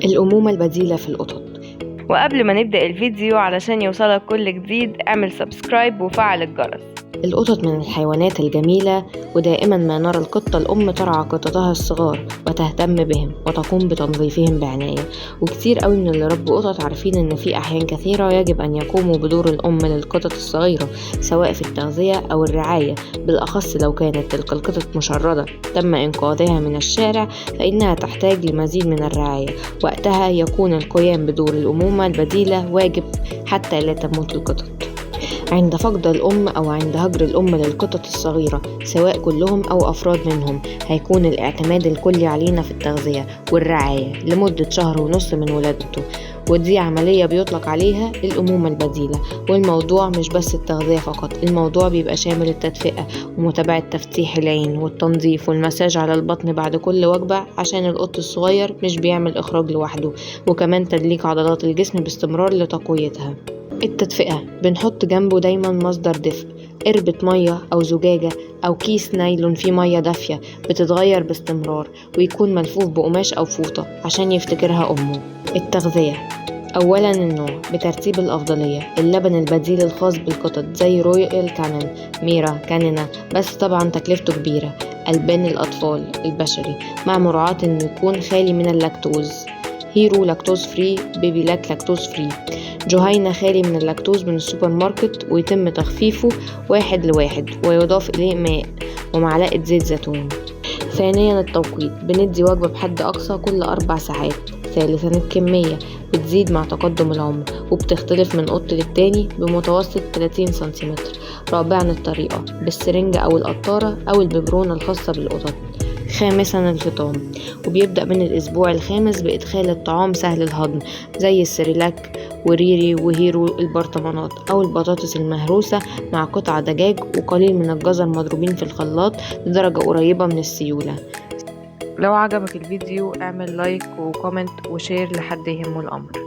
الأمومة البديلة في القطط. وقبل ما نبدأ الفيديو علشان يوصلك كل جديد اعمل سبسكرايب وفعل الجرس. القطط من الحيوانات الجميلة، ودائما ما نرى القطة الأم ترعى قططها الصغار وتهتم بهم وتقوم بتنظيفهم بعناية. وكتير قوي من اللي ربوا قطط عارفين إن في أحيان كثيرة يجب أن يقوموا بدور الأم للقطط الصغيرة، سواء في التغذية أو الرعاية، بالأخص لو كانت تلك القطط مشردة تم إنقاذها من الشارع، فإنها تحتاج لمزيد من الرعاية. وقتها يكون القيام بدور الأمومة البديلة واجب حتى لا تموت القطط. عند فقد الأم أو عند هجر الأم للقطط الصغيرة، سواء كلهم أو أفراد منهم، هيكون الاعتماد الكلي علينا في التغذية والرعاية لمدة 1.5 شهر من ولادته، ودي عملية بيطلق عليها الأمومة البديلة. والموضوع مش بس التغذية فقط، الموضوع بيبقى شامل التدفئة ومتابعة تفتيح العين والتنظيف والمساج على البطن بعد كل وجبة، عشان القط الصغير مش بيعمل إخراج لوحده، وكمان تدليك عضلات الجسم باستمرار لتقويتها. التدفئة بنحط جنبه دايما مصدر دفء، قربة مية أو زجاجة أو كيس نايلون فيه مية دافية بتتغير باستمرار، ويكون ملفوف بقماش أو فوطة عشان يفتكرها أمه. التغذية أولا النوع بترتيب الأفضلية، اللبن البديل الخاص بالقطط زي رويال كانين، ميرا كانينا، بس طبعا تكلفته كبيرة. ألبان الأطفال البشري مع مراعاة إنه يكون خالي من اللاكتوز، هيرو لاكتوز فري، بيبي لاكتوز فري. جهينة خالي من اللاكتوز من السوبر ماركت، ويتم تخفيفه 1:1 ويضاف إليه ماء ومعلقة زيت زيتون. ثانيا التوقيت، بندي وجبة بحد أقصى كل 4 ساعات. ثالثا الكمية، بتزيد مع تقدم العمر وبتختلف من قط للتاني بمتوسط 30 سنتيمتر. رابعا الطريقة، بالسرنجة أو القطارة أو الببرونة الخاصة بالقطط. خامسا الفطام، وبيبدأ من الأسبوع الخامس بإدخال الطعام سهل الهضم زي السريلاك وريري وهيرو البرطمانات أو البطاطس المهروسة مع قطع دجاج وقليل من الجزر مضروبين في الخلاط لدرجة قريبة من السيولة. لو عجبك الفيديو اعمل لايك وكومنت وشير لحد يهمه الأمر.